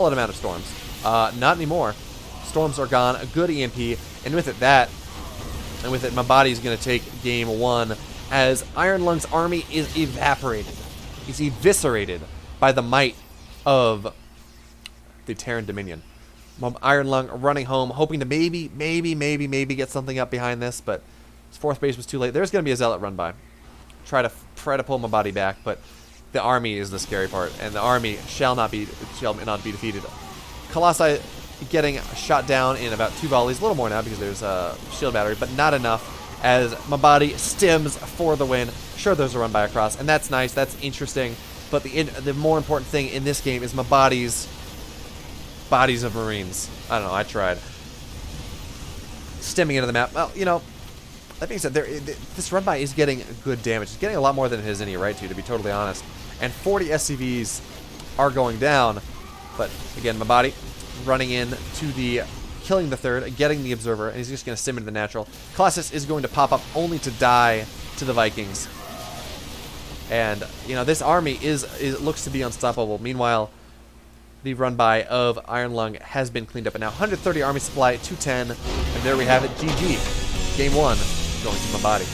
solid amount of storms. Not anymore. Storms are gone. A good EMP, and with it, my body's going to take game 1 as Iron Lung's army is evaporated. He's eviscerated by the might of the Terran Dominion. Iron Lung running home, hoping to maybe get something up behind this, but his 4th base was too late. There's going to be a Zealot run by. Try to pull my body back, but the army is the scary part, and the army shall not be defeated. Colossi getting shot down in about 2 volleys, a little more now because there's a shield battery, but not enough as my body stims for the win. Sure, there's a run by across, and that's nice, that's interesting, but the more important thing in this game is my bodies of Marines. I don't know, I tried. Stemming into the map. Well, you know, that being said, this run by is getting good damage. It's getting a lot more than it has any right to be totally honest. And 40 SCVs are going down, but again, my body running in to the killing the 3rd, getting the Observer, and he's just going to stim into the natural. Colossus is going to pop up only to die to the Vikings. And, you know, this army looks to be unstoppable. Meanwhile, the run by of Iron Lung has been cleaned up. And now 130 army supply, 210. And there we have it. GG. Game 1 going to my body.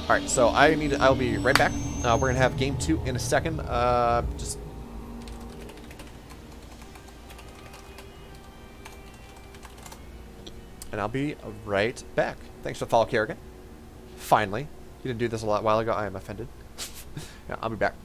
Alright, so I'll be right back. We're going to have game 2 in a second. And I'll be right back. Thanks for the follow, Kerrigan. Finally. You didn't do this a while ago. I am offended. Yeah, I'll be back.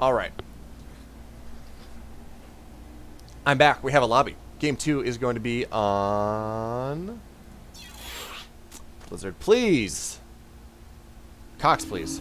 Alright. I'm back. We have a lobby. Game 2 is going to be on... Blizzard, please. Cox, please.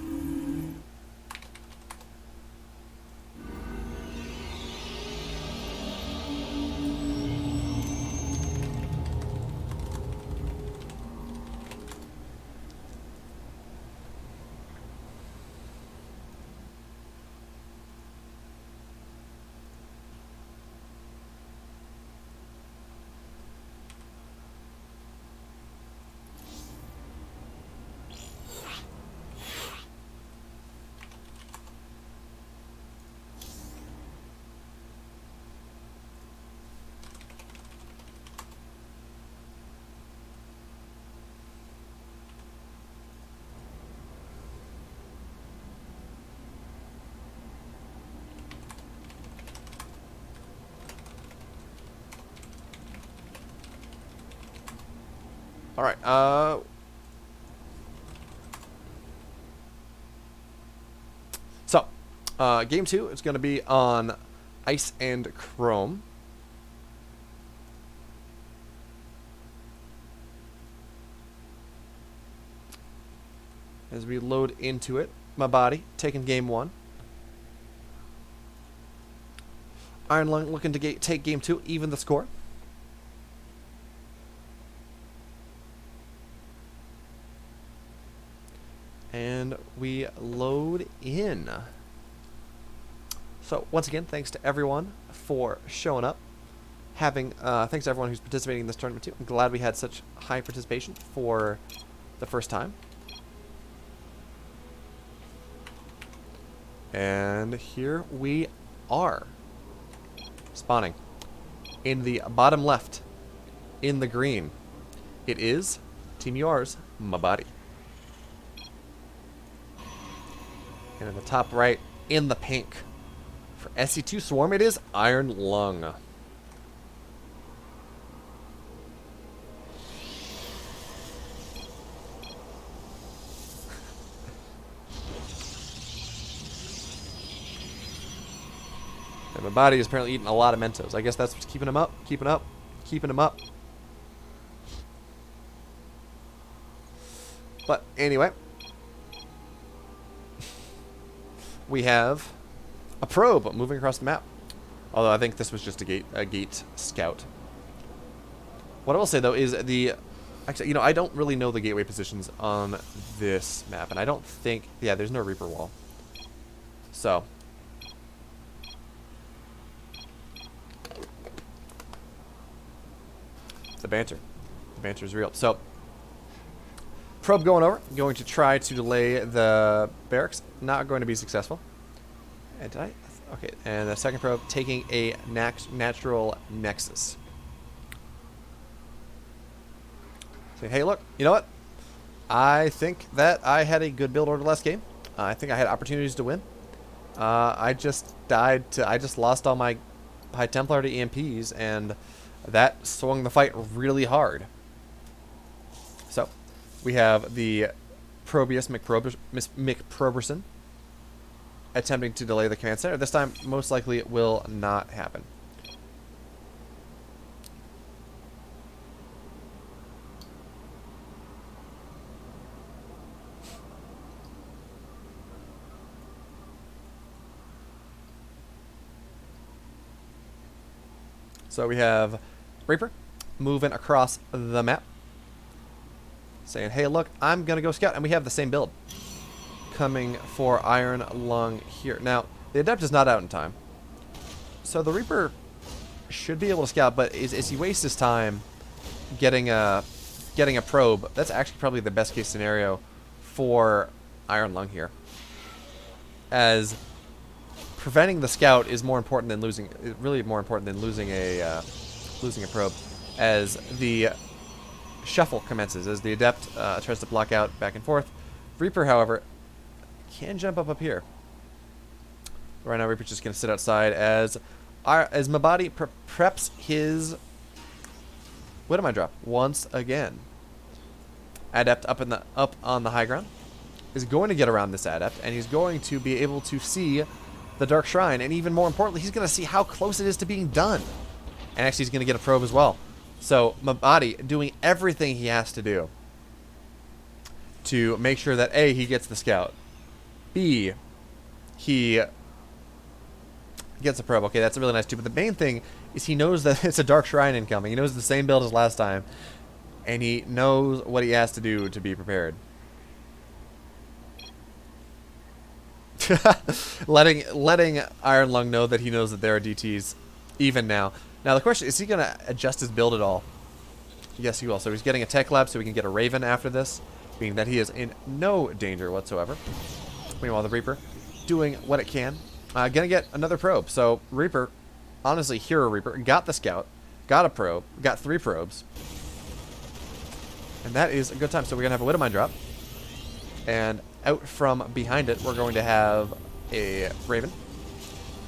Alright, game 2 is going to be on Ice and Chrome. as we load into it. My body taking game 1. Iron Lung looking to take game 2, even the score. And we load in. So once again, thanks to everyone for showing up. Thanks to everyone who's participating in this tournament too. I'm glad we had such high participation for the first time. And here we are. Spawning. In the bottom left, in the green, it is Team Yours, my body. And in the top right, in the pink, for SC2 Swarm, it is Iron Lung. And my body is apparently eating a lot of Mentos. I guess that's what's keeping him up, keeping him up. But anyway, we have a probe moving across the map. Although I think this was just a gate scout. What I will say though is actually, you know, I don't really know the gateway positions on this map, and I don't think, yeah, there's no Reaper wall. So the banter is real. So probe going over, going to try to delay the barracks, not going to be successful. And okay, and the second probe taking a natural nexus. Say, hey, look, you know what? I think that I had a good build order last game. I think I had opportunities to win. I just I just lost all my High Templar to EMPs, and that swung the fight really hard. So we have the Probius McProberson attempting to delay the command center. This time, most likely, it will not happen. So we have Reaper moving across the map, saying, hey, look, I'm going to go scout. And we have the same build coming for Iron Lung here. Now, the Adept is not out in time, so the Reaper should be able to scout, but as he wastes his time getting a probe, that's actually probably the best case scenario for Iron Lung here, as preventing the scout is more important than losing, really more important than losing a probe, as the shuffle commences, as the Adept tries to block out back and forth. Reaper, however, can jump up here. Right now, Reaper's just going to sit outside as Mabadi preps his Widowmine drop once again. Adept up on the high ground is going to get around this Adept, and he's going to be able to see the Dark Shrine, and even more importantly, he's going to see how close it is to being done. And actually, he's going to get a probe as well. So Mabadi doing everything he has to do to make sure that A, he gets the scout, B, he gets a probe. Okay, that's really nice too. But the main thing is he knows that it's a Dark Shrine incoming. He knows the same build as last time, and he knows what he has to do to be prepared. letting Iron Lung know that he knows that there are DTs even now. Now the question is he going to adjust his build at all? Yes, he will. So he's getting a Tech Lab so we can get a Raven after this, being that he is in no danger whatsoever. Meanwhile, the Reaper doing what it can. Gonna get another probe. So Reaper, honestly, Hero Reaper, got the scout, got a probe, got 3 probes. And that is a good time. So we're gonna have a Widowmine drop. And out from behind it, we're going to have a Raven.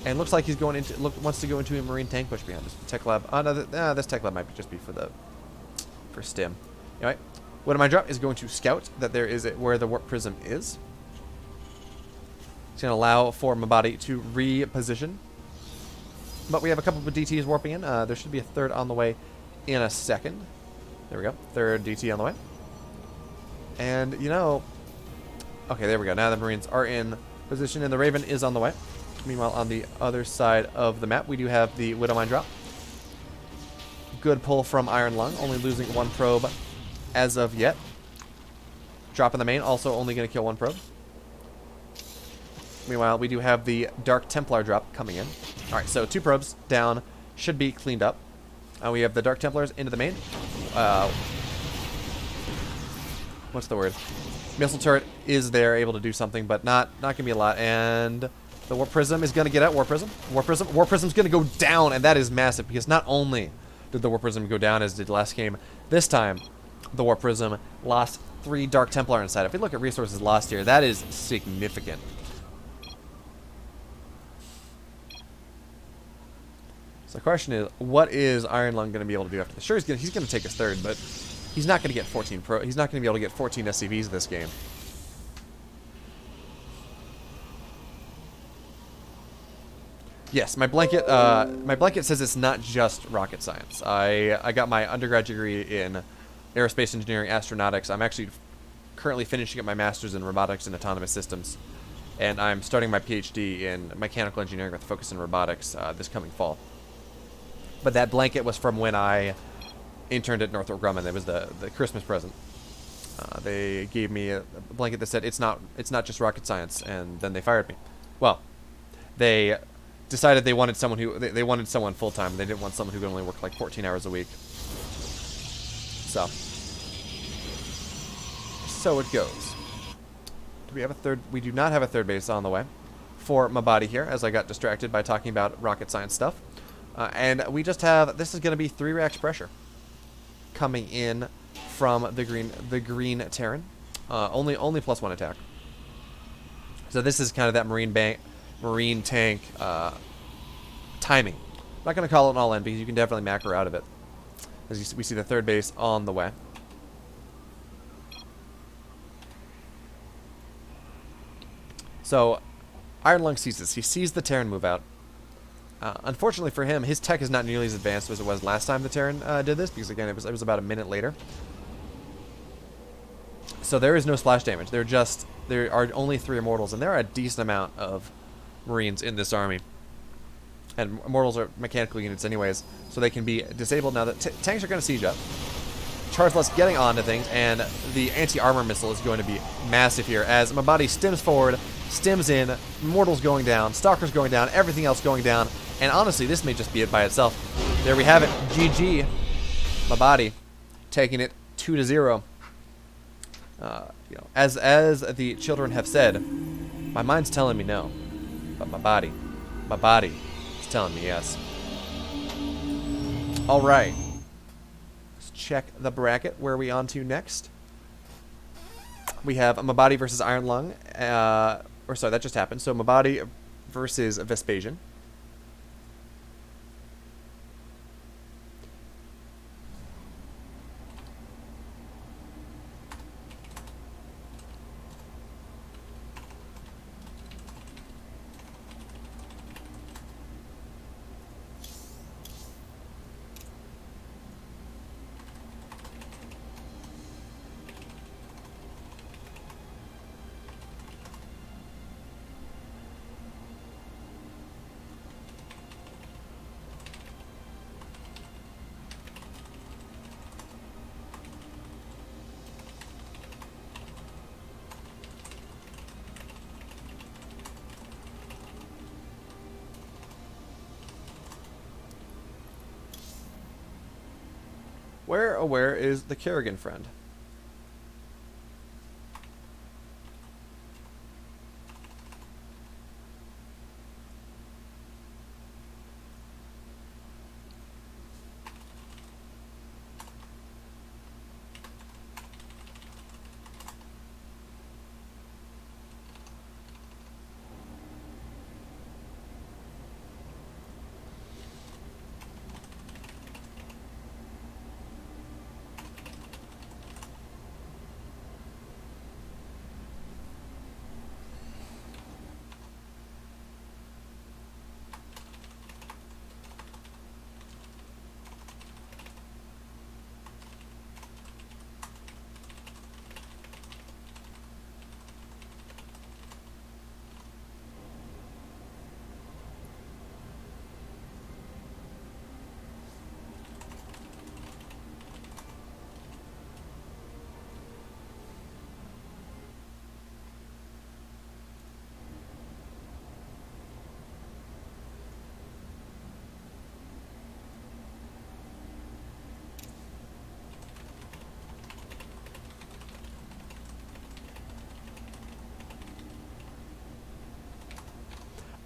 And looks like he's going into wants to go into a Marine tank push behind this Tech Lab. Oh no, this Tech Lab might just be for Stim. Anyway, Widowmine drop is going to scout that there is where the Warp Prism is. It's going to allow for Mabadi to reposition. But we have a couple of DTs warping in. There should be a third on the way in a second. There we go. Third DT on the way. And, you know, Okay, there we go. Now the Marines are in position, and the Raven is on the way. Meanwhile, on the other side of the map, we do have the Widowmine drop. Good pull from Iron Lung, only losing one probe as of yet. Drop in the main, also only going to kill one probe. Meanwhile, we do have the Dark Templar drop coming in. Alright, so 2 probes down, should be cleaned up. We have the Dark Templars into the main. What's the word? Missile turret is there, able to do something, but not going to be a lot. And the Warp Prism is going to get out. Warp Prism's going to go down, and that is massive, because not only did the Warp Prism go down as did last game, this time the Warp Prism lost 3 Dark Templar inside. If we look at resources lost here, that is significant. So the question is, what is Iron Lung going to be able to do after this? Sure, he's going to take his third, but he's not going to get 14 pro. He's not going to be able to get 14 SCVs this game. Yes, my blanket says it's not just rocket science. I got my undergrad degree in aerospace engineering, astronautics. I'm actually currently finishing up my master's in robotics and autonomous systems, and I'm starting my PhD in mechanical engineering with a focus in robotics this coming fall. But that blanket was from when I interned at Northrop Grumman. It was the Christmas present. They gave me a blanket that said it's not just rocket science, and then they fired me. Well, they decided they wanted someone who they wanted someone full time. They didn't want someone who could only work like 14 hours a week. So it goes. Do we have a third? We do not have a third base on the way for Mabadi here, as I got distracted by talking about rocket science stuff. And we just have, this is going to be 3 reacts pressure coming in from the green Terran. Only +1 attack. So this is kind of that marine tank timing. I'm not going to call it an all-in because you can definitely macro out of it. As we see the third base on the way. So Iron Lung sees this. He sees the Terran move out. Unfortunately for him, his tech is not nearly as advanced as it was last time the Terran did this, because again, it was about a minute later. So there is no splash damage. There are only 3 Immortals, and there are a decent amount of Marines in this army. And Immortals are mechanical units anyways, so they can be disabled now that tanks are going to siege up. Chargeless getting onto things, and the anti-armor missile is going to be massive here as Mabadi stims forward, stims in, Immortals going down, Stalkers going down, everything else going down. And honestly, this may just be it by itself. There we have it. GG. Mabadi taking it 2-0. As the children have said, my mind's telling me no, but my body is telling me yes. All right. Let's check the bracket. Where are we on to next? We have Mabadi versus Iron Lung. Or sorry, that just happened. So Mabadi versus Vespasian. Where is the Kerrigan friend?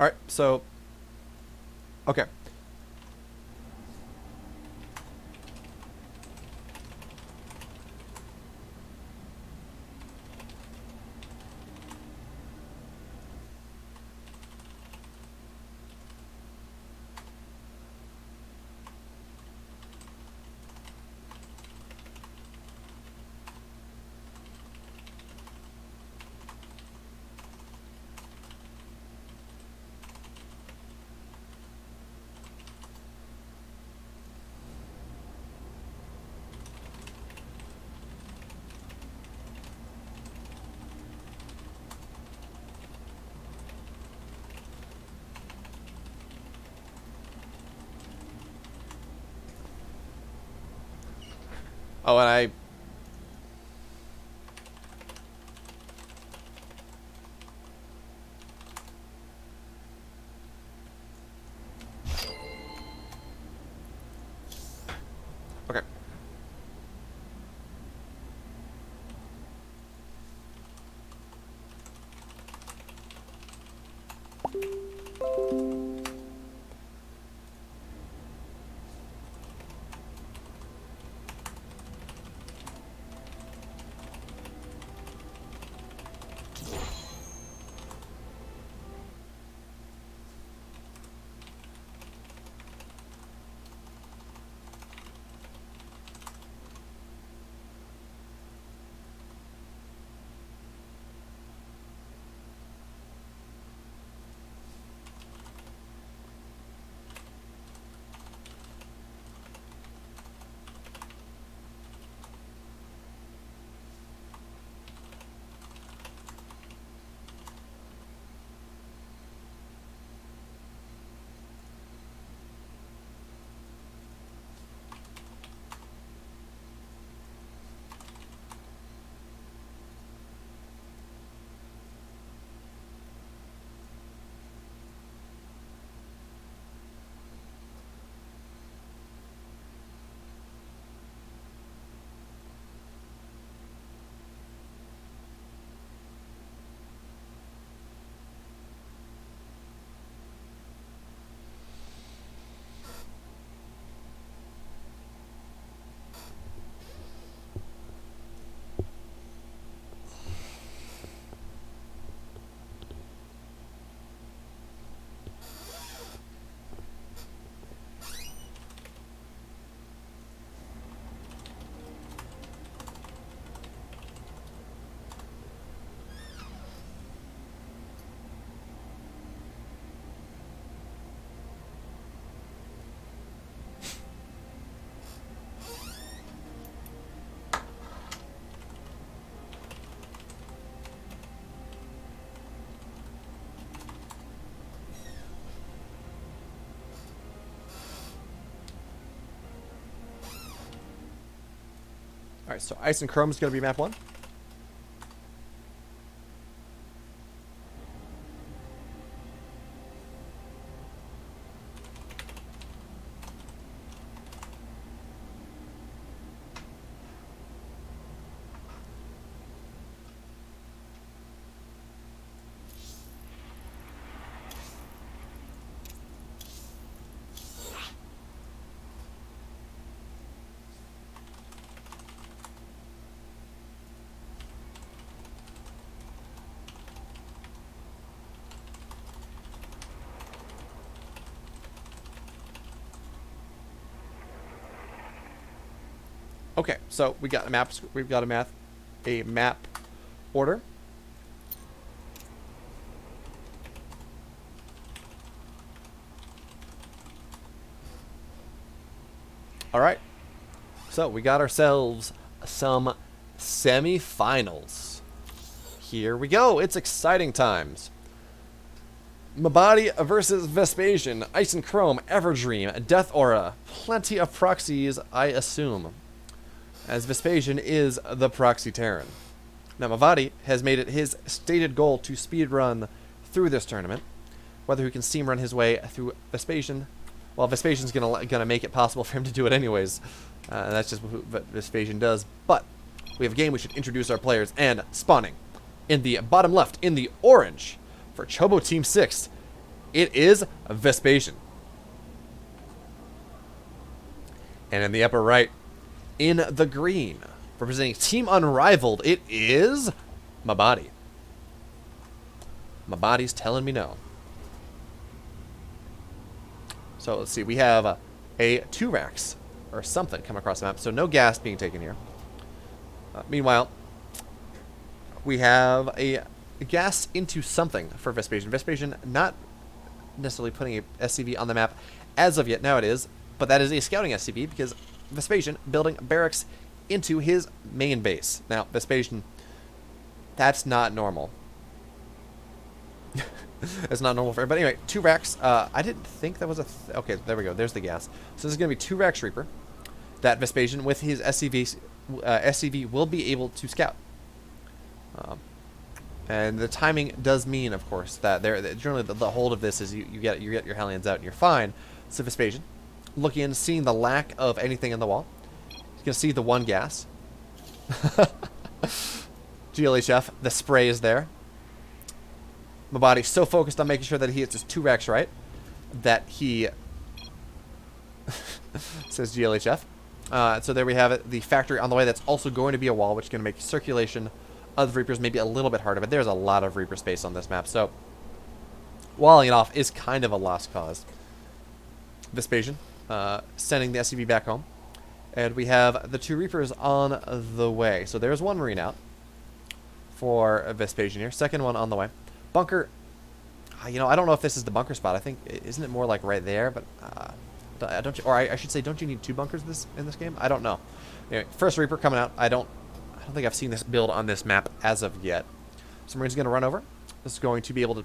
All right, so okay. Oh, and I. Okay. All right, so Ice and Chrome is going to be map 1. Okay, so we got a map. We've got a map order. All right, so we got ourselves some semifinals. Here we go. It's exciting times. Mabadi versus Vespasian, Ice and Chrome, Everdream, Death Aura. Plenty of proxies, I assume, as Vespasian is the proxy Terran. Now, Mavadi has made it his stated goal to speedrun through this tournament. Whether he can steam run his way through Vespasian, well, Vespasian's gonna make it possible for him to do it anyways. And that's just what Vespasian does. But we have a game we should introduce our players, and spawning in the bottom left, in the orange, for Chobo Team 6, It is Vespasian. And in the upper right, in the green, representing Team Unrivaled, it is Mabadi. Mabadi's telling me no. So let's see, we have a 2-Rax or something come across the map, so no gas being taken here. Meanwhile, we have a gas into something for Vespasian. Vespasian not necessarily putting a SCV on the map as of yet. Now it is, but that is a scouting SCV because Vespasian building barracks into his main base. Now, Vespasian, that's not normal. It's not normal for everybody. Anyway, 2-Rax. I didn't think that was a... okay, there we go. There's the gas. So this is going to be 2-Rax Reaper that Vespasian, with his SCV, will be able to scout. And the timing does mean, of course, that generally the hold of this is you get your Hellions out and you're fine. So Vespasian, looking in, seeing the lack of anything in the wall. He's going to see the 1 gas. GLHF, the spray is there. Mabadi's so focused on making sure that he hits his 2-Rax right that he says GLHF. So there we have it, the factory on the way. That's also going to be a wall, which is going to make circulation of Reapers maybe a little bit harder, but there's a lot of Reaper space on this map, so walling it off is kind of a lost cause. Vespasian sending the SCV back home, and we have the 2 Reapers on the way. So there's 1 Marine out for Vespasian here, 2nd one on the way. Bunker, you know, I don't know if this is the bunker spot. I think, isn't it more like right there? But don't you, or I should say, don't you need 2 bunkers in this game? I don't know. Anyway, first Reaper coming out. I don't think I've seen this build on this map as of yet. So Marine's going to run over. This is going to be able to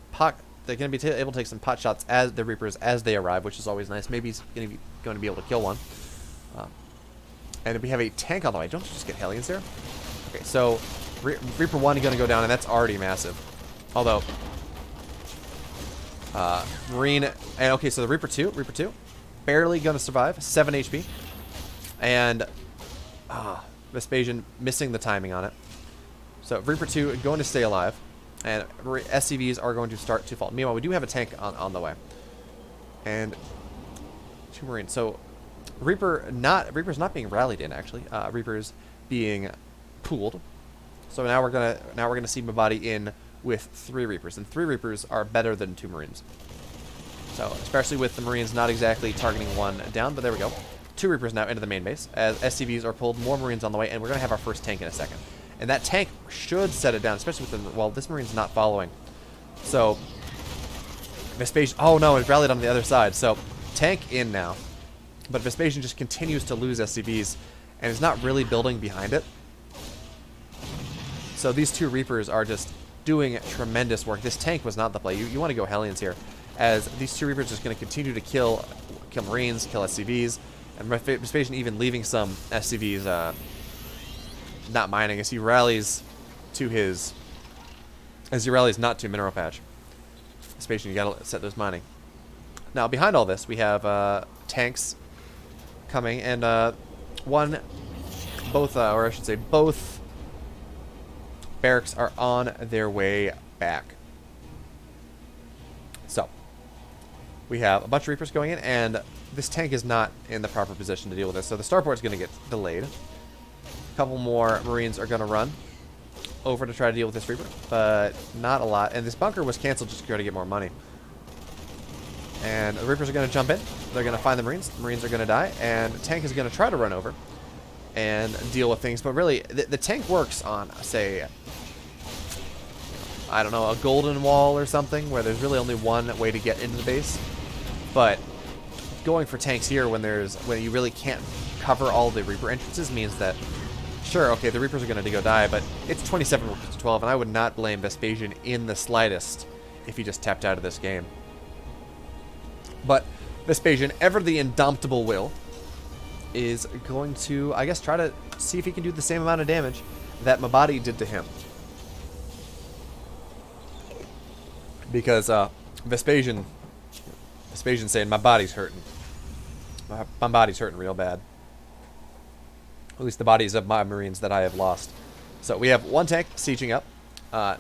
they're going to be able to take some pot shots as the Reapers as they arrive, which is always nice. Maybe he's going to be able to kill one. And we have a tank on the way. Don't you just get Hellions there? Okay, so Reaper 1 is going to go down, and that's already massive. Although, Marine, and okay, so the Reaper 2, barely going to survive, 7 HP. And, Vespasian missing the timing on it. So, Reaper 2 going to stay alive. And SCVs are going to start to fall. Meanwhile, we do have a tank on the way. And 2 Marines. So, Reaper's not being rallied in, actually. Reaper's being pooled. So now we're gonna see Mabadi in with 3 Reapers, and 3 Reapers are better than 2 Marines. So, especially with the Marines not exactly targeting 1 down, but there we go. 2 Reapers now into the main base, as SCVs are pulled, more Marines on the way, and we're going to have our first tank in a second. And that tank should set it down, especially with the, well, this Marine's not following. So, Vespasian, oh no, it rallied on the other side, so tank in now. But Vespasian just continues to lose SCVs, and is not really building behind it. So these 2 Reapers are just doing tremendous work. This tank was not the play. You want to go Hellions here, as these 2 Reapers are just going to continue to kill Marines, kill SCVs, and Vespasian even leaving some SCVs not mining as he rallies not to Mineral Patch. Vespasian, you got to set those mining. Now behind all this, we have tanks coming, and both barracks are on their way back. So, we have a bunch of Reapers going in, and this tank is not in the proper position to deal with this, so the starport is going to get delayed. A couple more Marines are going to run over to try to deal with this Reaper, but not a lot. And this bunker was canceled just to try to get more money. And the Reapers are going to jump in. They're going to find the Marines. The Marines are going to die, and the tank is going to try to run over and deal with things. But really, the tank works on, say, I don't know, a golden wall or something, where there's really only one way to get into the base. But going for tanks here when you really can't cover all the Reaper entrances means that, sure, okay, the Reapers are going to go die, but it's 27 versus 12, and I would not blame Vespasian in the slightest if he just tapped out of this game. But Vespasian, ever the indomitable will, is going to, I guess, try to see if he can do the same amount of damage that Mabadi did to him. Because Vespasian's saying, my body's hurting. My body's hurting real bad. At least the bodies of my Marines that I have lost. So we have 1 tank sieging up,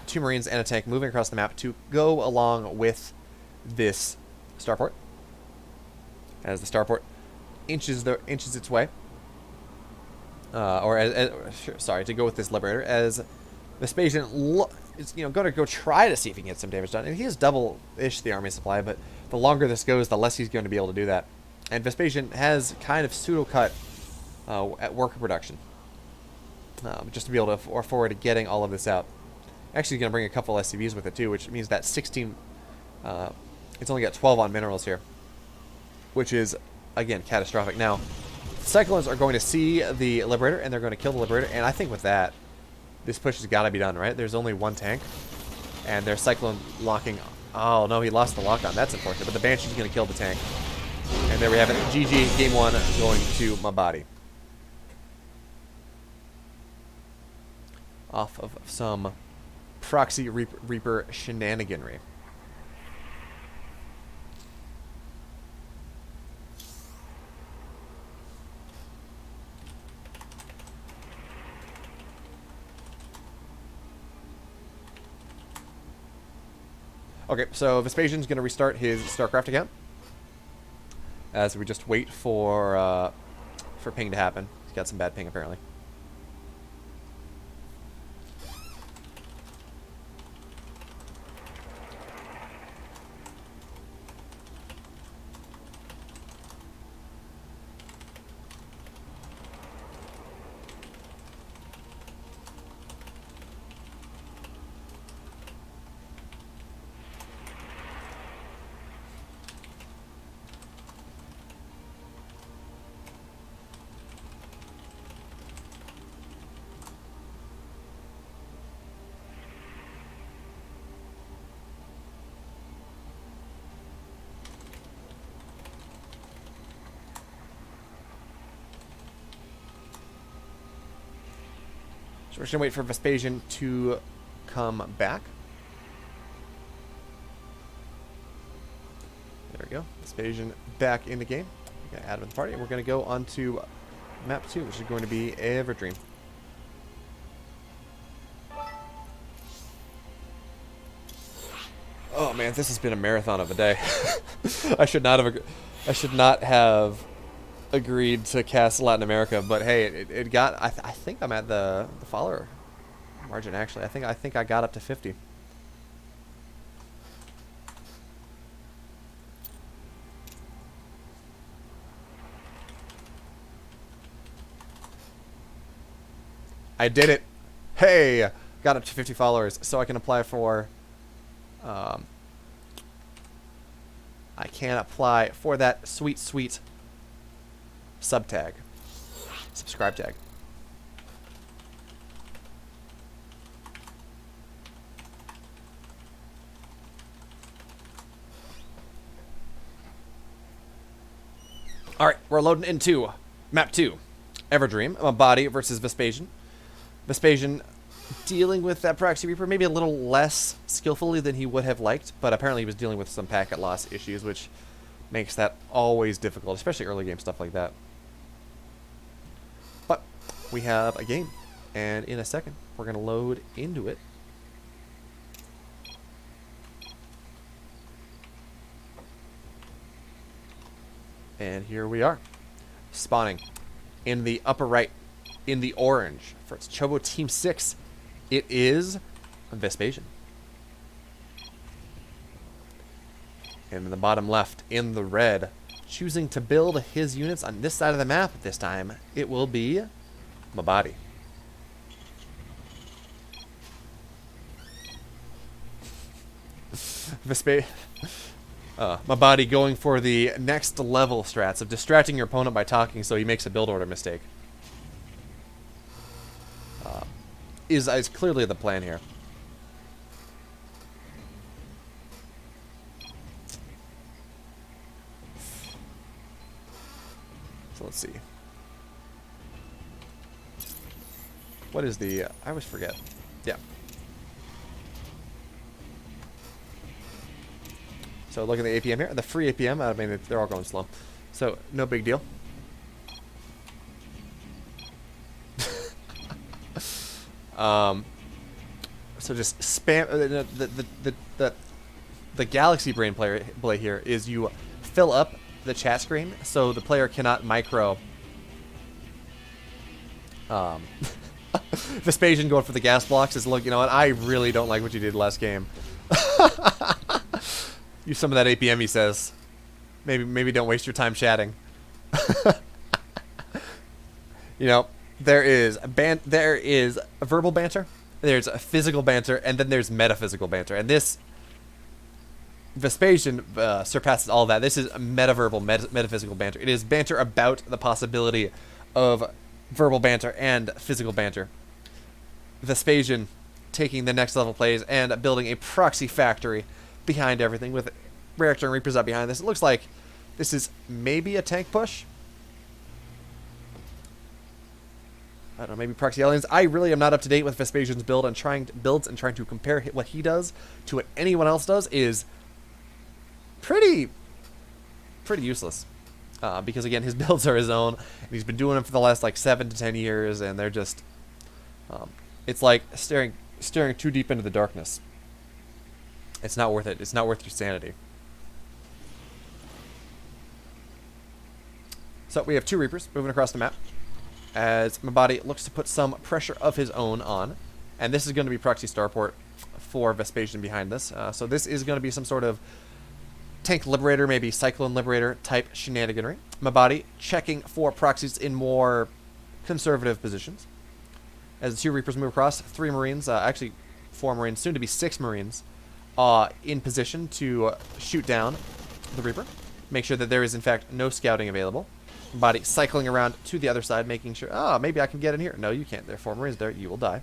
2 Marines and a tank moving across the map to go along with this Starport. As the starport inches its way, sorry, to go with this Liberator, as Vespasian is going to go try to see if he can get some damage done, and he is double-ish the army supply, but the longer this goes, the less he's going to be able to do that. And Vespasian has kind of pseudo-cut at worker production, just to be able to afford to getting all of this out. Actually, he's going to bring a couple SCVs with it too, which means that 16, it's only got 12 on minerals here, which is, again, catastrophic. Now, Cyclones are going to see the Liberator, and they're going to kill the Liberator, and I think with that, this push has got to be done, right? There's only one tank, and their Cyclone locking... Oh, no, he lost the lock-on. That's unfortunate, but the Banshee's going to kill the tank. And there we have it. GG, game 1 going to Mabadi. Off of some Proxy Reaper shenaniganry. Okay, so Vespasian's going to restart his StarCraft account as we just wait for ping to happen. He's got some bad ping, apparently. So we're just going to wait for Vespasian to come back. There we go. Vespasian back in the game. We're going to add him to the party, and we're going to go on to map 2, which is going to be Everdream. Oh man, this has been a marathon of a day. I should not have agreed to cast Latin America, but hey, it got. I think I'm at the follower margin. Actually, I think I got up to 50. I did it. Hey, got up to 50 followers, so I can apply for. I can apply for that sweet sub tag, subscribe tag. All right, we're loading into map 2, Everdream, Mabadi versus Vespasian. Vespasian dealing with that Proxy Reaper maybe a little less skillfully than he would have liked, but apparently he was dealing with some packet loss issues, which makes that always difficult, especially early game stuff like that. But we have a game, and in a second, we're going to load into it. And here we are, spawning in the upper right, in the orange, for its Chobo Team 6. It is Vespasian. And in the bottom left, in the red, choosing to build his units on this side of the map this time, it will be Mabadi. Mabadi going for the next level strats of distracting your opponent by talking so he makes a build order mistake. Is clearly the plan here. So let's see. What is the... I always forget. Yeah. So look at the APM here. The free APM, I mean, they're all going slow. So, no big deal. So just spam the Galaxy Brain play here is you fill up the chat screen so the player cannot micro. Vespasian going for the gas blocks is, look, you know what? I really don't like what you did last game. Use some of that APM, he says. Maybe don't waste your time chatting. You know, there is verbal banter, there's physical banter, and then there's metaphysical banter. And this Vespasian surpasses all of that. This is metaverbal, metaphysical banter. It is banter about the possibility of verbal banter and physical banter. Vespasian taking the next level plays and building a proxy factory behind everything with Reactor and Reapers up behind this. It looks like this is maybe a tank push. I don't know, maybe proxy aliens. I really am not up to date with Vespasian's build and trying to compare what he does to what anyone else does is pretty useless. Because again, his builds are his own, and he's been doing them for the last like 7 to 10 years, and they're just, it's like staring too deep into the darkness. It's not worth it. It's not worth your sanity. So we have 2 Reapers moving across the map, as Mabadi looks to put some pressure of his own on, and this is going to be proxy starport for Vespasian behind this. So this is going to be some sort of Tank Liberator, maybe Cyclone Liberator type shenaniganry. Mabadi checking for proxies in more conservative positions. As the 2 Reapers move across, 3 Marines, actually 4 Marines, soon to be 6 Marines, in position to shoot down the Reaper. Make sure that there is in fact no scouting available. Mabadi cycling around to the other side, making sure, maybe I can get in here. No, you can't. There are 4 Marines there. You will die.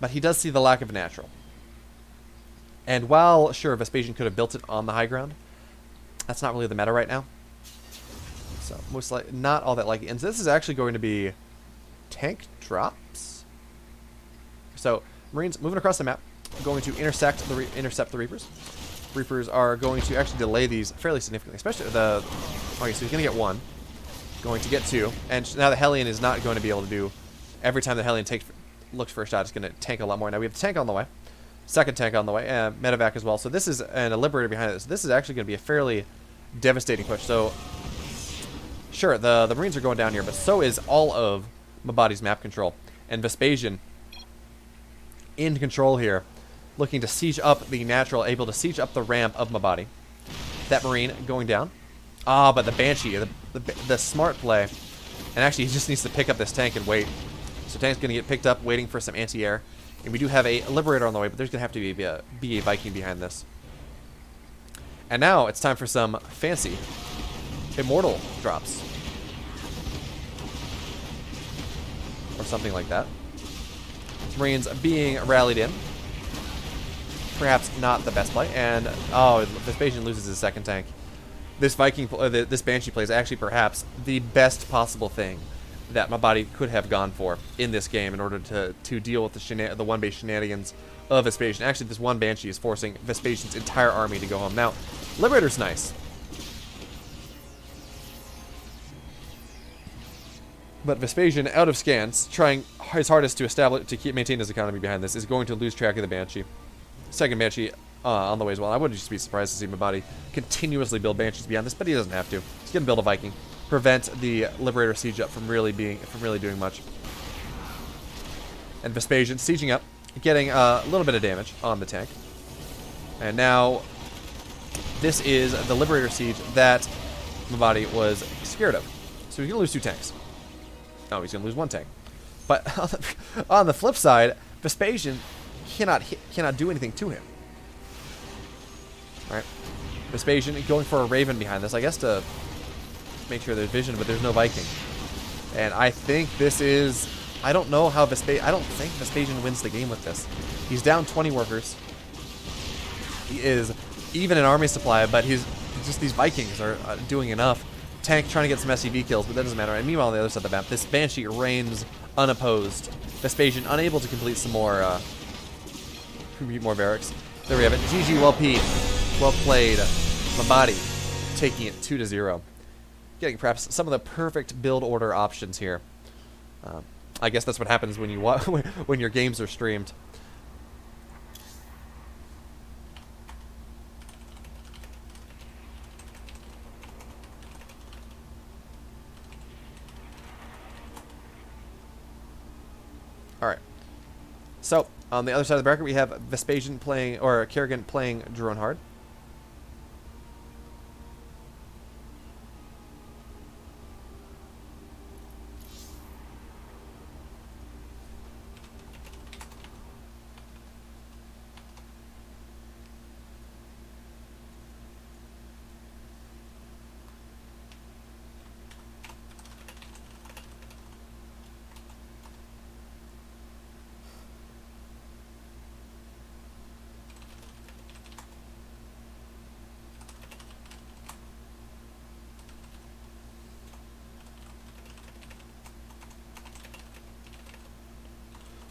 But he does see the lack of natural. And while, sure, Vespasian could have built it on the high ground, that's not really the meta right now. So, most likely, not all that likely. And this is actually going to be tank drops. So, Marines moving across the map, going to intercept the Reapers. Reapers are going to actually delay these fairly significantly, especially the... Okay, so he's going to get 1. Going to get 2. And now the Hellion is not going to be able to do... Every time the Hellion looks for a shot, it's going to tank a lot more. Now we have the tank on the way. Second tank on the way, medevac as well. So this is, and a Liberator behind this. This is actually going to be a fairly devastating push. So, sure, the Marines are going down here, but so is all of Mabadi's map control. And Vespasian in control here, looking to siege up the natural, able to siege up the ramp of Mabadi. That Marine going down. But the Banshee, the smart play, and actually he just needs to pick up this tank and wait. So tank's going to get picked up, waiting for some anti-air. And we do have a Liberator on the way, but there's going to have to be a Viking behind this. And now it's time for some fancy Immortal drops. Or something like that. Marines being rallied in. Perhaps not the best play. And, Vespasian loses his second tank. This this Banshee play is actually perhaps the best possible thing that Mabadi could have gone for in this game in order to deal with the one-base shenanigans of Vespasian. Actually, this one Banshee is forcing Vespasian's entire army to go home. Now, Liberator's nice. But Vespasian, out of scans, trying his hardest to maintain his economy behind this, is going to lose track of the Banshee. Second Banshee on the way as well. I wouldn't just be surprised to see Mabadi continuously build Banshees beyond this, but he doesn't have to. He's going to build a Viking. Prevent the Liberator siege up from really doing much. And Vespasian sieging up, getting a little bit of damage on the tank. And now this is the Liberator siege that Mabadi was scared of. So he's going to lose 2 tanks. No, he's going to lose 1 tank. But on the flip side, Vespasian cannot do anything to him. All right, Vespasian going for a Raven behind this, I guess, to make sure there's vision, but there's no Viking. And I think this is... I don't know how I don't think Vespasian wins the game with this. He's down 20 workers. He is even in army supply, but just these Vikings are doing enough. Tank trying to get some SCV kills, but that doesn't matter. And meanwhile, on the other side of the map, this Banshee reigns unopposed. Vespasian unable to complete some more barracks. There we have it. GG, well played. Well played. Mabadi taking it 2-0. Getting perhaps some of the perfect build order options here. I guess that's what happens when you when your games are streamed. So, on the other side of the bracket, we have Vespasian playing, or Kerrigan playing Dronehard.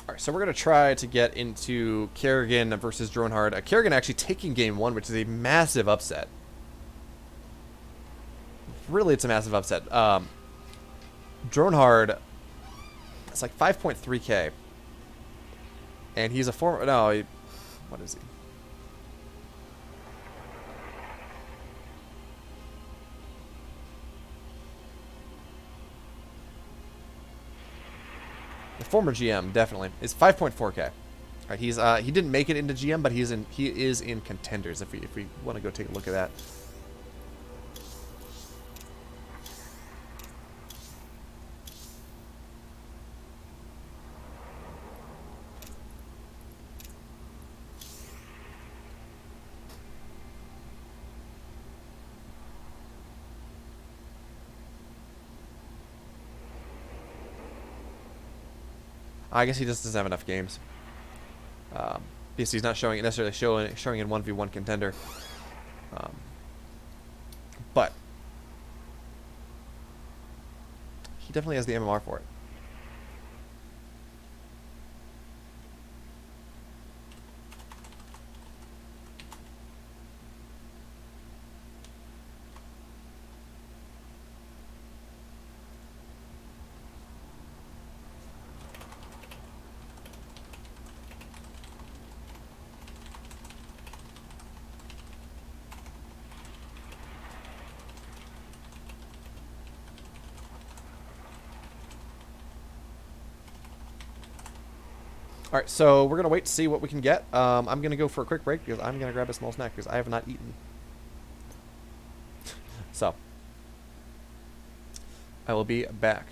Alright, so we're going to try to get into Kerrigan versus Dronehard. Kerrigan actually taking game 1, which is a massive upset. Really, it's a massive upset. Dronehard, it's like 5.3k. And he's a former... No, what is he? The former GM, definitely, is 5.4k. Alright, he's he didn't make it into GM, but he is in contenders if we want to go take a look at that. I guess he just doesn't have enough games. Because he's not showing it necessarily showing in 1v1 contender. But he definitely has the MMR for it. Alright, so we're going to wait to see what we can get. I'm going to go for a quick break because I'm going to grab a small snack because I have not eaten. So, I will be back.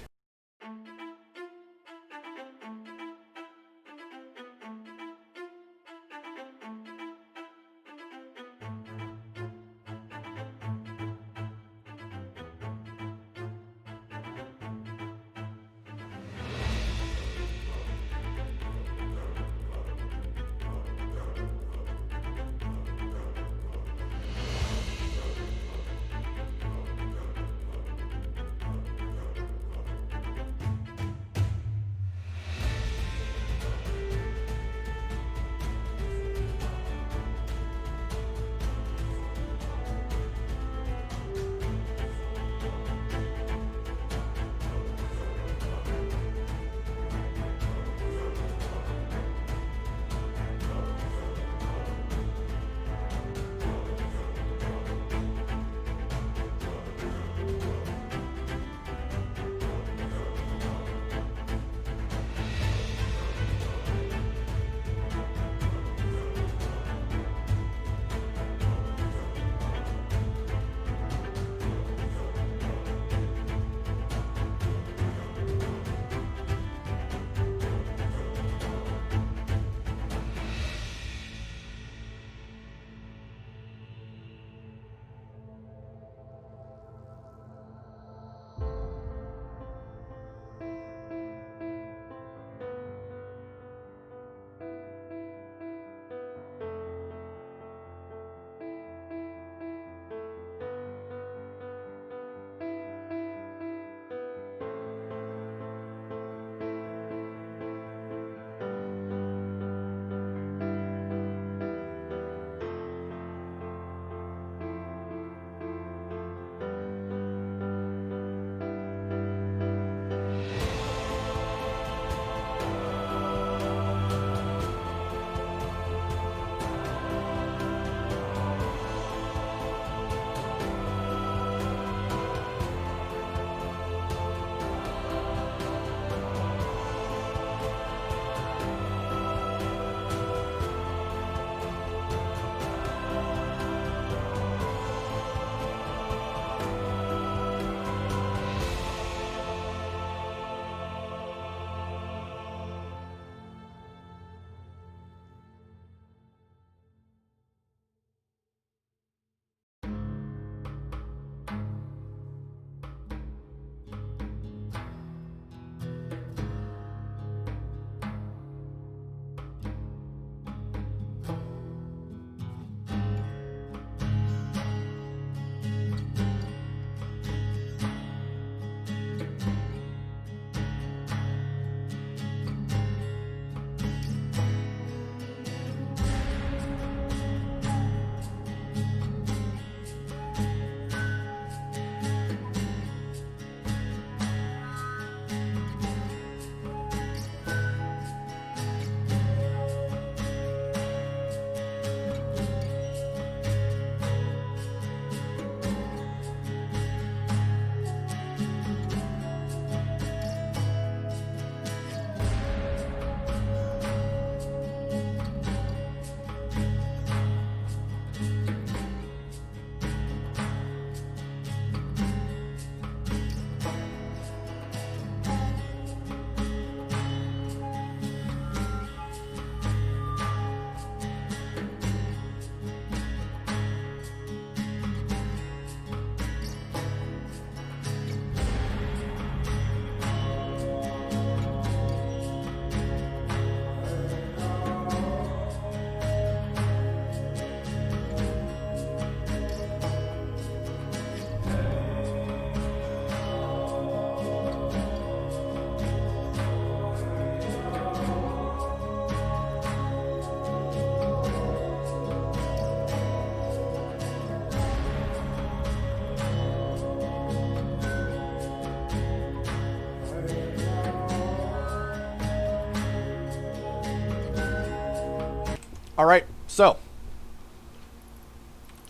All right, so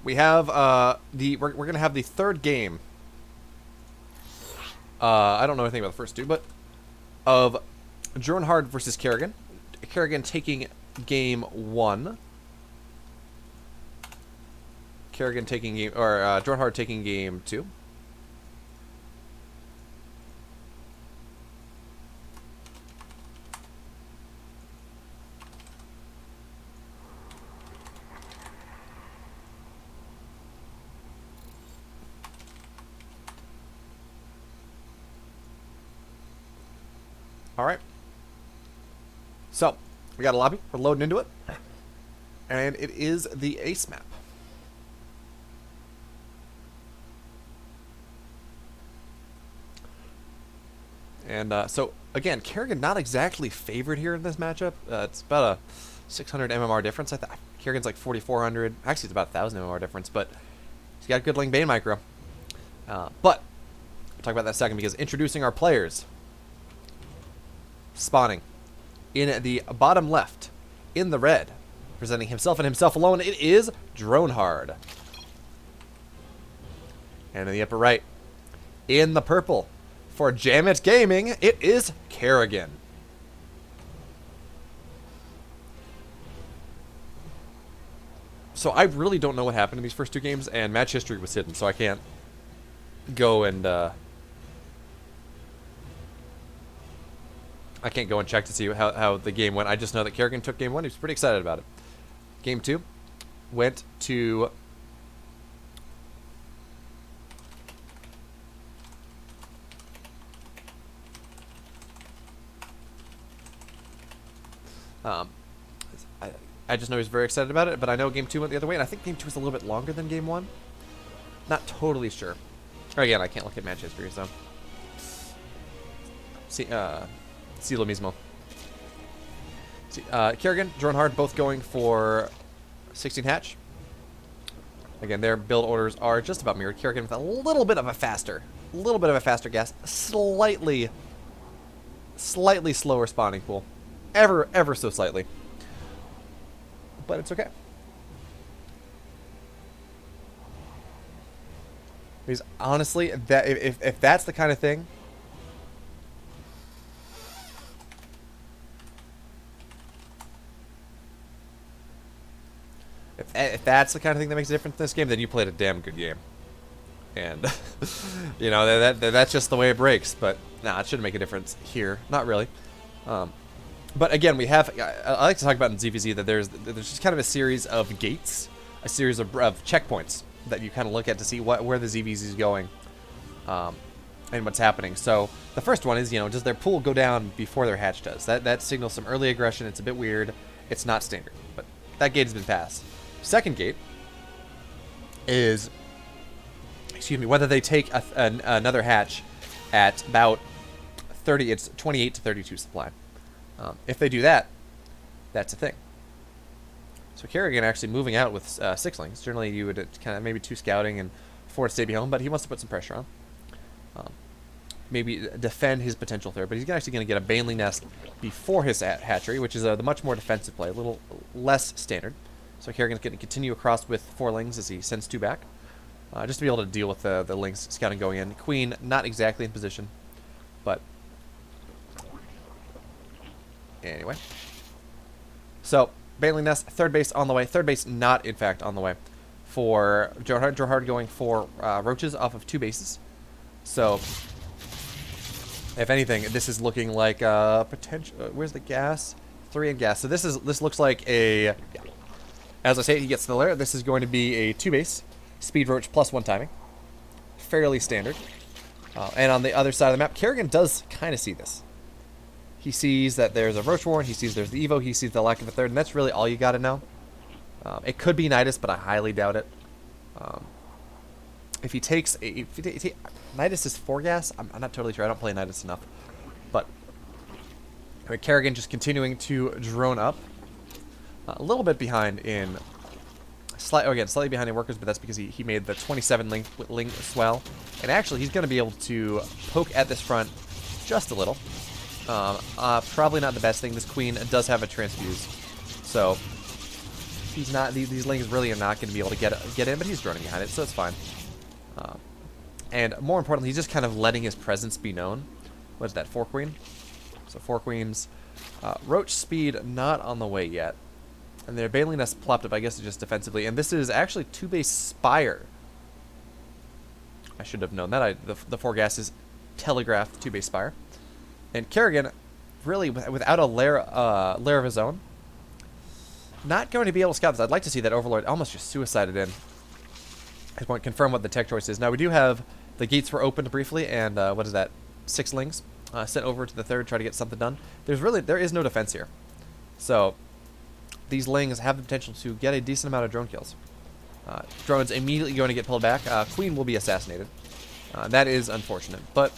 we have we're gonna have the third game. I don't know anything about the first two, but of Dronehard versus Kerrigan. Kerrigan taking game 1. Kerrigan taking game, or Dronehard taking game 2. All right. So, we got a lobby. We're loading into it. And it is the Ace map. And so, again, Kerrigan not exactly favored here in this matchup. It's about a 600 MMR difference. Kerrigan's like 4,400. Actually, it's about 1,000 MMR difference, but he's got a good Ling Bane micro. But we'll talk about that in a second, because introducing our players. Spawning in the bottom left, in the red, presenting himself and himself alone, it is Dronehard. And in the upper right, in the purple, for Jamit Gaming, it is Kerrigan. So I really don't know what happened in these first two games, and match history was hidden, so I can't go and check to see how the game went. I just know that Kerrigan took game 1. He was pretty excited about it. Game 2 went to I just know he's very excited about it, but I know game 2 went the other way, and I think game 2 was a little bit longer than game 1. Not totally sure. Or again, I can't look at match history, so. See lo mismo. Kerrigan, Dronehard, both going for 16 hatch. Again, their build orders are just about mirrored. Kerrigan with a little bit of a faster gas, slightly slower spawning pool, ever so slightly, but it's okay. Because honestly, that if that's the kind of thing. If that's the kind of thing that makes a difference in this game, then you played a damn good game. And, you know, that's just the way it breaks. But, nah, it shouldn't make a difference here. Not really. But, again, we have... I like to talk about in ZVZ that there's just kind of a series of gates. A series of checkpoints that you kind of look at to see where the ZVZ is going. And what's happening. So, the first one is, you know, does their pool go down before their hatch does? That signals some early aggression. It's a bit weird. It's not standard. But that gate has been passed. Second gate is, whether they take another hatch at about 30, it's 28 to 32 supply. If they do that, that's a thing. So Kerrigan actually moving out with 6-lings. Generally, you would kind of maybe 2 scouting and 4 to stay behind, but he wants to put some pressure on. Maybe defend his potential third, but he's actually going to get a Baneling Nest before his hatchery, which is the much more defensive play, a little less standard. So Kerrigan's going to continue across with 4 lings as he sends 2 back, just to be able to deal with the lings scouting going in. Queen not exactly in position, but anyway. So Baneling Nest, third base on the way. Third base not in fact on the way for Dronehard. Dronehard going for roaches off of 2 bases. So if anything, this is looking like potential. Where's the gas? 3 in gas. So this looks like a. Yeah. As I say, he gets to the lair. This is going to be a 2-base speed roach plus 1 timing, fairly standard. And on the other side of the map, Kerrigan does kind of see this. He sees that there's a Roach Warren. He sees there's the Evo. He sees the lack of a third, and that's really all you got to know. It could be Nidus, but I highly doubt it. If he takes Nidus is 4 gas. I'm not totally sure. I don't play Nidus enough, but Kerrigan just continuing to drone up. A little bit behind in slightly behind in workers, but that's because he made the 27 ling swell, and actually he's going to be able to poke at this front just a little. Probably not the best thing. This queen does have a transfuse, so He's not. These Lings really are not going to be able to get in, but he's droning behind it, so it's fine. And more importantly, he's just kind of letting his presence be known. What is that? 4 Queen. So 4 Queens. Roach speed not on the way yet. And their Baneling Nest plopped up, I guess, just defensively. And this is actually 2-base Spire. I should have known that. The 4 gas is telegraphed 2-base Spire. And Kerrigan, really, without a lair of his own, not going to be able to scout this. I'd like to see that Overlord almost just suicided in. I want to confirm what the tech choice is. Now, we do have the gates were opened briefly, and what is that? 6 Lings sent over to the 3rd, try to get something done. There is no defense here. So, these Lings have the potential to get a decent amount of drone kills. Drone's immediately going to get pulled back. Queen will be assassinated. That is unfortunate, but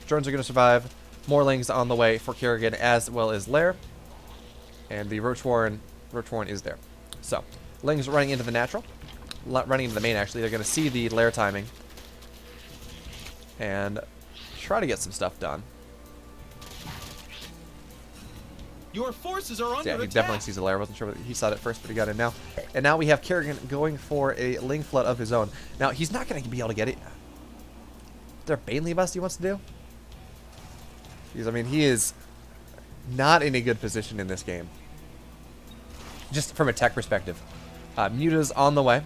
drones are going to survive. More Lings on the way for Kerrigan, as well as Lair. And the Roach Warren is there. So, Lings running into the natural. Running into the main, actually. They're going to see the Lair timing. And try to get some stuff done. Your forces are under Yeah, he attack. definitely sees a Lair. Wasn't sure he saw it first, but he got it now. And now we have Kerrigan going for a Ling Flood of his own. Now, he's not going to be able to get it. Is there a Baneling bust he wants to do? Because, I mean, he is not in a good position in this game. Just from a tech perspective. Muta's on the way.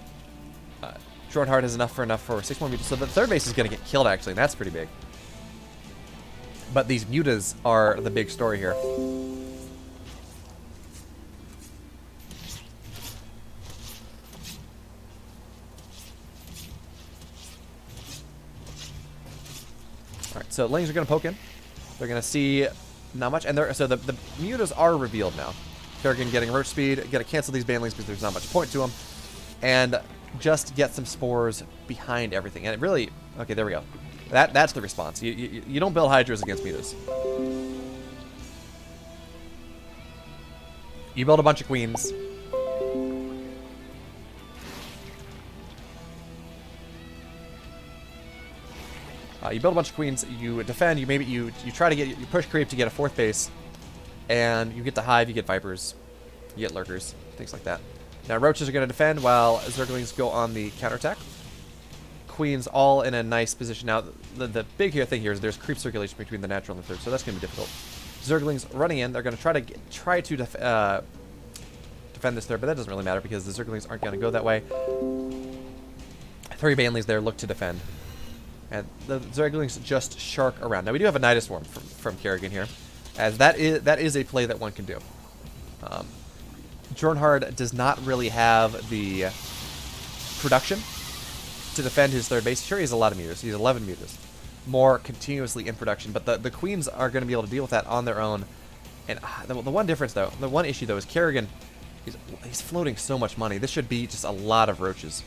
Droneheart is enough for 6 more Mutas. So the 3rd base is going to get killed, actually, and that's pretty big. But these Mutas are the big story here. Alright, so Lings are going to poke in. They're going to see not much. And so the Mutas are revealed now. Kerrigan getting Roach speed. Got to cancel these Banelings because there's not much point to them. And just get some spores behind everything. And it really... Okay, there we go. That's the response. You don't build Hydras against Mutas. You build a bunch of Queens. You build a bunch of Queens, you defend, you try to get, you push creep to get a 4th base, and you get the Hive, you get Vipers, you get Lurkers, things like that. Now Roaches are going to defend while Zerglings go on the counterattack. Queens all in a nice position. Now the big thing here is there's creep circulation between the natural and the 3rd, so that's going to be difficult. Zerglings running in, they're going to try to defend this 3rd, but that doesn't really matter because the Zerglings aren't going to go that way. 3 Banelings there look to defend. And the Zerglings just shark around. Now we do have a Nidus Swarm from Kerrigan here, as that is a play that one can do. Droneheart does not really have the production to defend his 3rd base. Sure, he has a lot of Mutas. He has 11 Mutas, more continuously in production. But the Queens are going to be able to deal with that on their own. And the one difference, though, the one issue though, is Kerrigan. He's floating so much money. This should be just a lot of Roaches.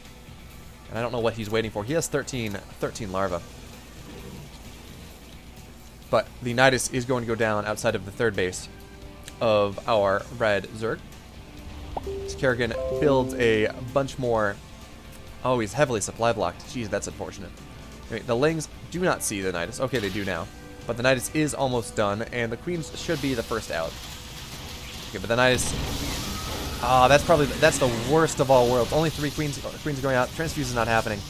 And I don't know what he's waiting for. He has 13 larvae. But the Nidus is going to go down outside of the 3rd base of our red Zerg. So Kerrigan builds a bunch more. Oh, he's heavily supply blocked. Jeez, that's unfortunate. Anyway, the Lings do not see the Nidus. Okay, they do now. But the Nidus is almost done, and the Queens should be the first out. Okay, but the Nidus... Ah, that's the worst of all worlds. Only 3 Queens are going out. Transfuse is not happening.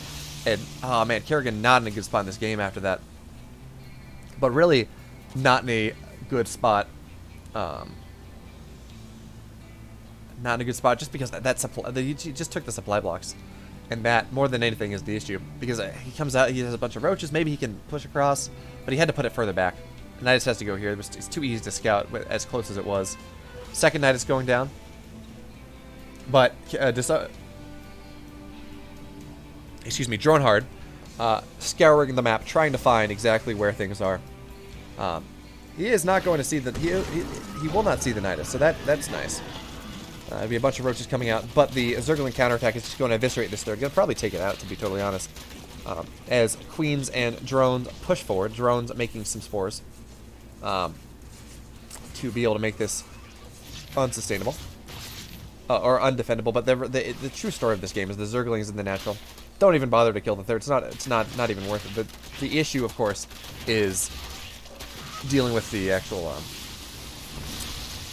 And, oh man, Kerrigan not in a good spot in this game after that. But really, not in a good spot. Not in a good spot just because he just took the supply blocks. And that, more than anything, is the issue. Because he comes out, he has a bunch of Roaches, maybe he can push across, but he had to put it further back. The Nidus has to go here. It's too easy to scout as close as it was. Second Nidus going down. But, Droneheart, scouring the map, trying to find exactly where things are. He is not going to see the, he will not see the Nidus, so that's nice. There'll be a bunch of Roaches coming out, but the Zergling counterattack is just going to eviscerate this 3rd. Gonna probably take it out, to be totally honest. As Queens and Drones push forward, Drones making some spores to be able to make this unsustainable. Or undefendable, but the true story of this game is the Zerglings and the natural don't even bother to kill the 3rd. It's not even worth it. The issue, of course, is dealing with the actual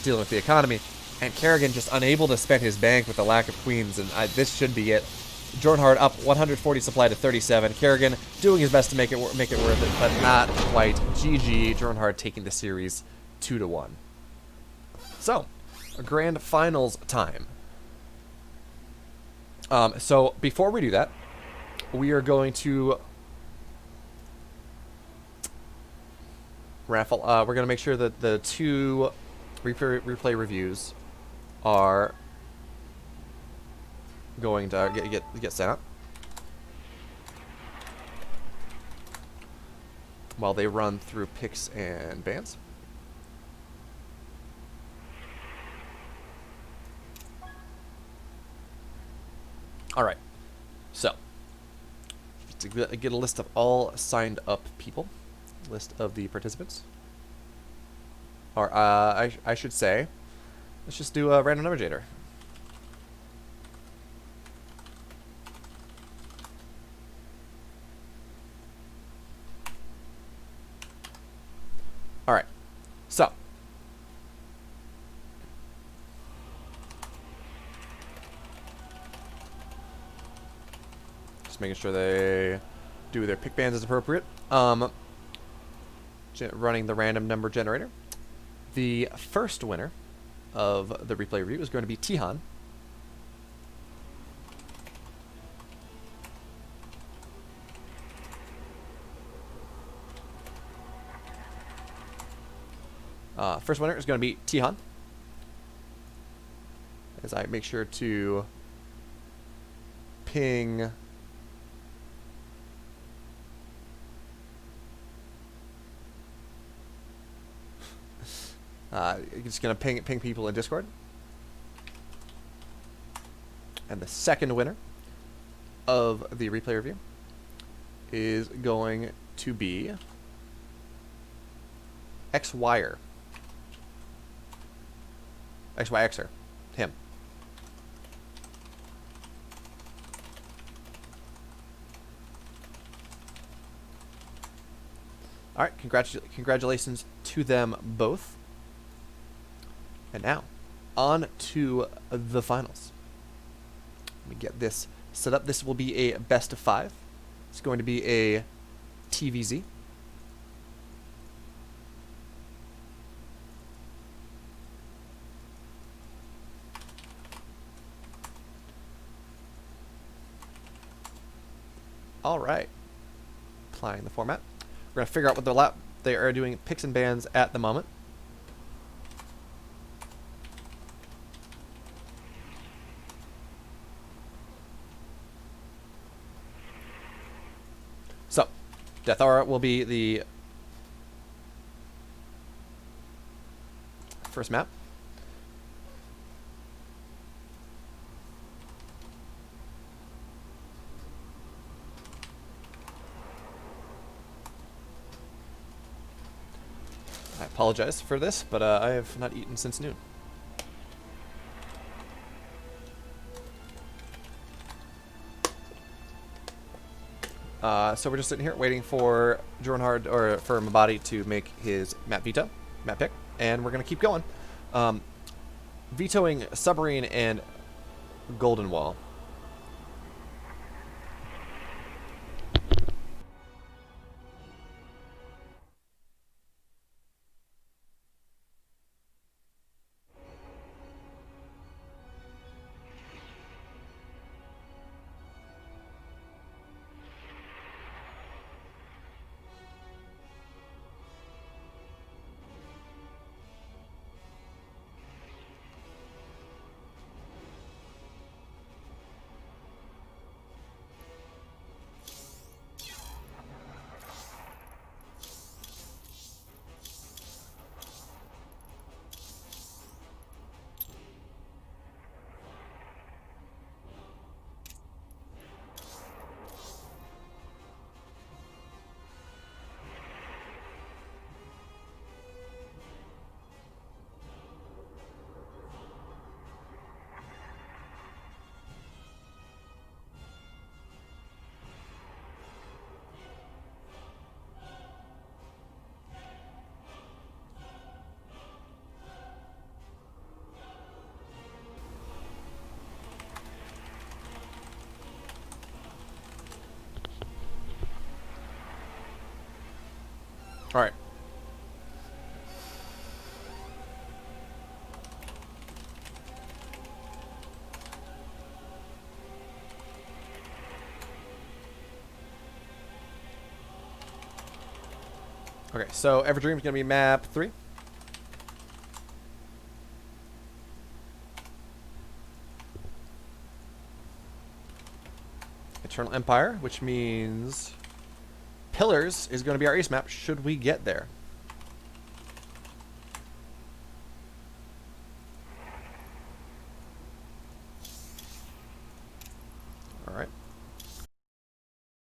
dealing with the economy. And Kerrigan just unable to spend his bank with the lack of queens, and this should be it. Jornhard up 140 supply to 37. Kerrigan doing his best to make it worth it, but not quite. GG. Jornhard taking the series 2-1. So, grand finals time. So before we do that, we are going to raffle. We're going to make sure that the 2 replay reviews are going to get sent out while they run through picks and bans. All right, so to get a list of all signed up people, list of the participants, or I should say, let's just do a random number generator. All right, so just making sure they do their pick bands as appropriate. Running the random number generator. The first winner of the replay review is going to be Tihan. First winner is going to be Tihan. As I make sure to ping just going to ping people in Discord. And the second winner of the replay review is going to be XYer. XYXer. Him. Alright, congratulations to them both. And now, on to the finals. Let me get this set up. This will be a best of 5. It's going to be a TVZ. All right. Applying the format. We're going to figure out what they are doing picks and bans at the moment. So, Death Aura will be the first map. I apologize for this, but I have not eaten since noon. So we're just sitting here waiting for Jornhard, or for Mabadi to make his map pick, and we're going to keep going. Vetoing Submarine and Golden Wall. Okay, so Everdream is going to be map 3. Eternal Empire, which means Pillars is going to be our ace map should we get there.